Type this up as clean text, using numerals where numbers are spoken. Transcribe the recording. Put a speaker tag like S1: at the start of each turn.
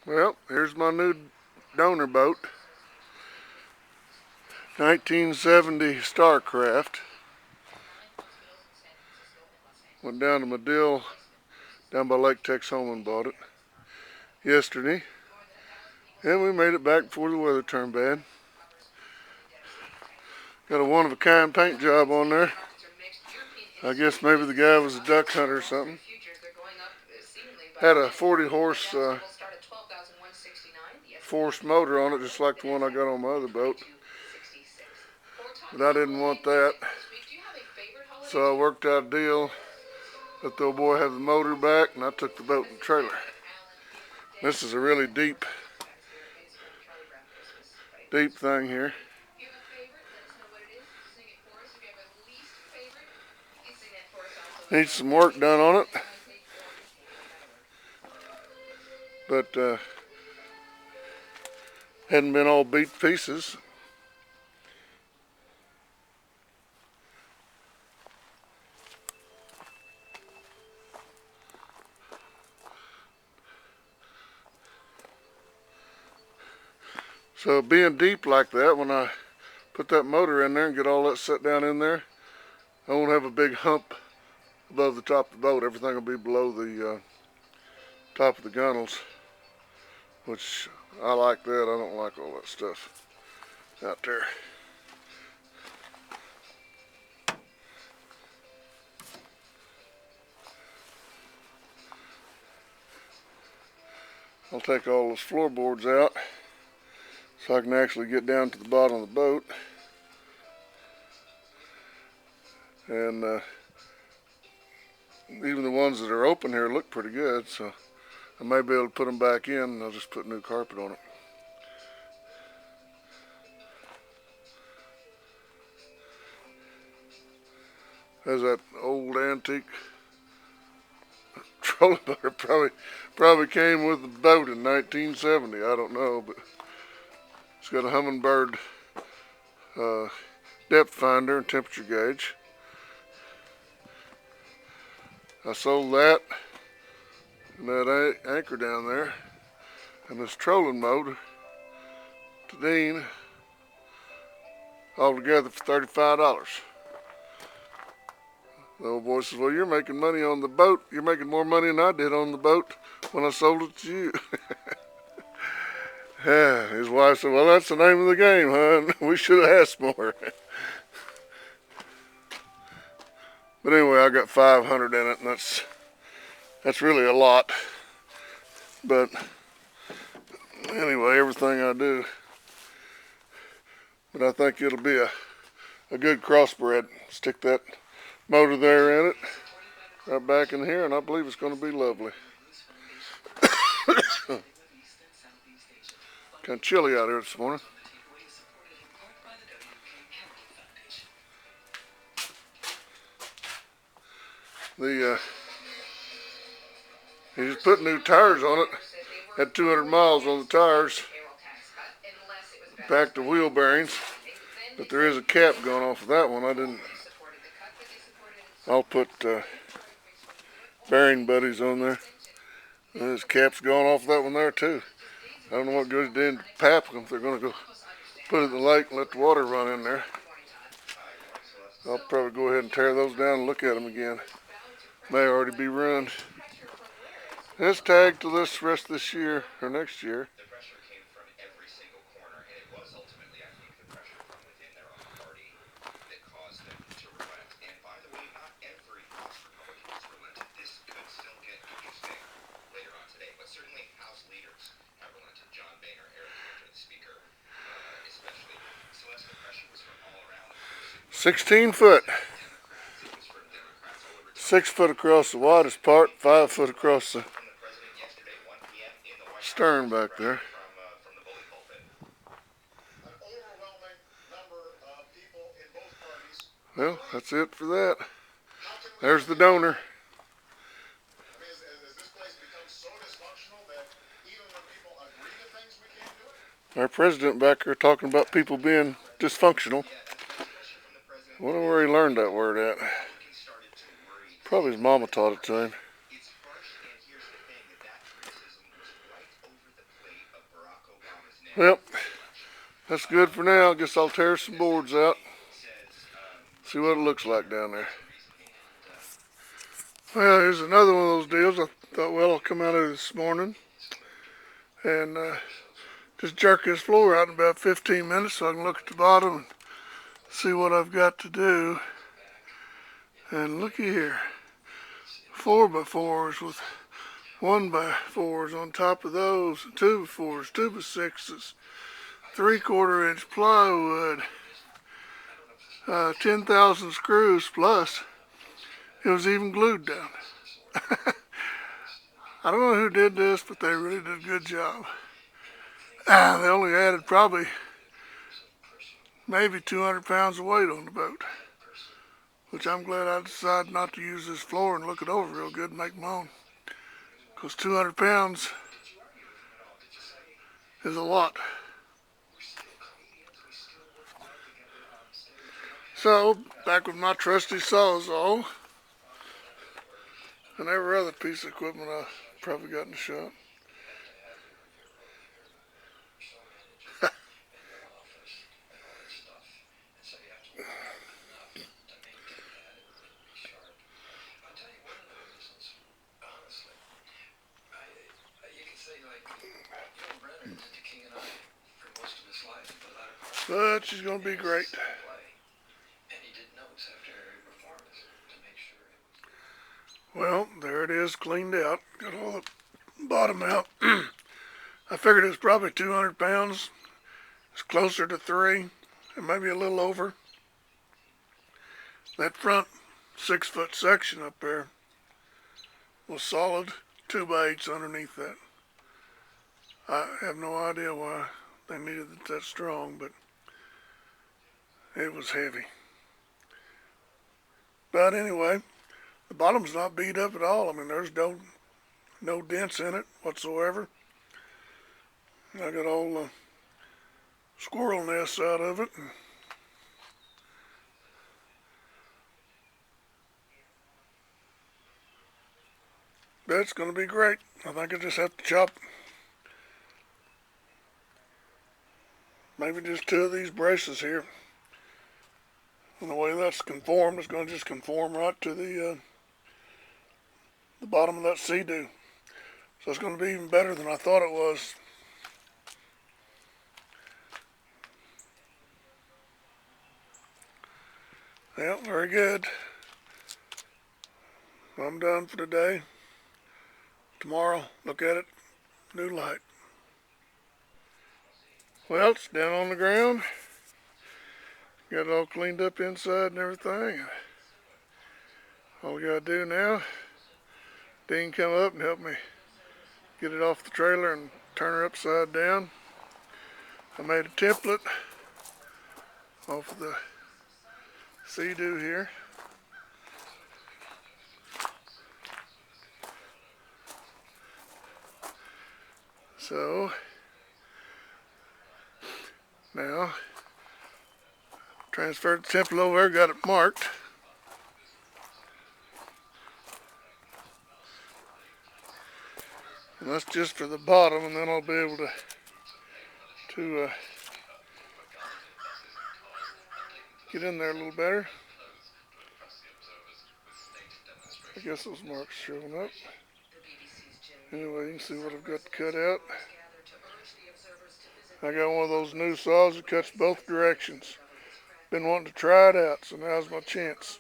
S1: Well, here's my new donor boat. 1970 Starcraft. Went down to Medill, down by Lake Texoma, and bought it yesterday. And we made it back before the weather turned bad. Got a one-of-a-kind paint job on there. I guess maybe the guy was a duck hunter or something. Had a 40-horse forced motor on it, just like the one I got on my other boat. But I didn't want that. So I worked out a deal. Let the old boy have the motor back, and I took the boat and trailer. This is a really deep thing here. Needs some work done on it. But hadn't been all beat to pieces. So being deep like that, when I put that motor in there and get all that set down in there, I won't have a big hump above the top of the boat. Everything will be below the top of the gunnels, which I like that. I don't like all that stuff out there. I'll take all those floorboards out so I can actually get down to the bottom of the boat. And even the ones that are open here look pretty good, so I may be able to put them back in, and I'll just put new carpet on it. There's that old antique trolling motor. Probably came with the boat in 1970. I don't know, but it's got a Humminbird depth finder and temperature gauge. I sold that and that anchor down there and this trolling motor to Dean all together for $35. The old boy says, well, you're making money on the boat. You're making more money than I did on the boat when I sold it to you. Yeah, his wife said, well, that's the name of the game, hon. We should have asked more. But anyway, I got 500 in it, and that's really a lot. But anyway, everything I do. But I think it'll be a good crossbred. Stick that motor there in it, right back in here, and I believe it's going to be lovely. Kind of chilly out here this morning. He just put new tires on it. Had 200 miles on the tires. Packed the wheel bearings, but there is a cap going off of that one. I'll put bearing buddies on there. And there's caps going off that one there too. I don't know what good it did to pap them if they're going to go put it in the lake and let the water run in there. I'll probably go ahead and tear those down and look at them again. May already be run. And it's tagged to this rest of this year or next year. $16 foot. 6 foot across the widest part, 5 foot across the stern back there. Well, that's it for that. There's the donor. Our president back there talking about people being dysfunctional. I wonder where he learned that word at. Probably his mama taught it to him. Well, that's good for now. I guess I'll tear some boards out. See what it looks like down there. Well, here's another one of those deals. I thought, well, I'll come out of this morning and just jerk this floor out in about 15 minutes so I can look at the bottom and see what I've got to do. And looky here, 4x4s with 1x4s on top of those, 2x4s, 2x6s, 3/4 inch plywood, 10,000 screws plus it was even glued down. I don't know who did this, but they really did a good job. They only added probably maybe 200 pounds of weight on the boat, which I'm glad I decided not to use this floor and look it over real good and make my own, because 200 pounds is a lot. So, back with my trusty Sawzall and every other piece of equipment I probably got in the shop. But she's going to be great. Well, there it is, cleaned out. Got all the bottom out. I figured it was probably 200 pounds. It's closer to 3, and maybe a little over. That front 6-foot section up there was solid 2x8s underneath that. I have no idea why they needed it that strong, but it was heavy. But anyway, the bottom's not beat up at all. I mean, there's no dents in it whatsoever. I got all the squirrel nests out of it. That's going to be great. I think I just have to chop maybe just 2 of these braces here. And the way that's conformed, it's going to just conform right to the bottom of that sea-doo. So it's going to be even better than I thought it was. Yeah, very good. I'm done for today. Tomorrow, look at it, new light. Well, it's down on the ground. Got it all cleaned up inside and everything. All we gotta do now, Dean come up and help me get it off the trailer and turn her upside down. I made a template off of the sea-doo here. So now transferred the template over there, got it marked. And that's just for the bottom, and then I'll be able to get in there a little better. I guess those marks showing up. Anyway, you can see what I've got cut out. I got one of those new saws that cuts both directions. Been wanting to try it out, so now's my chance.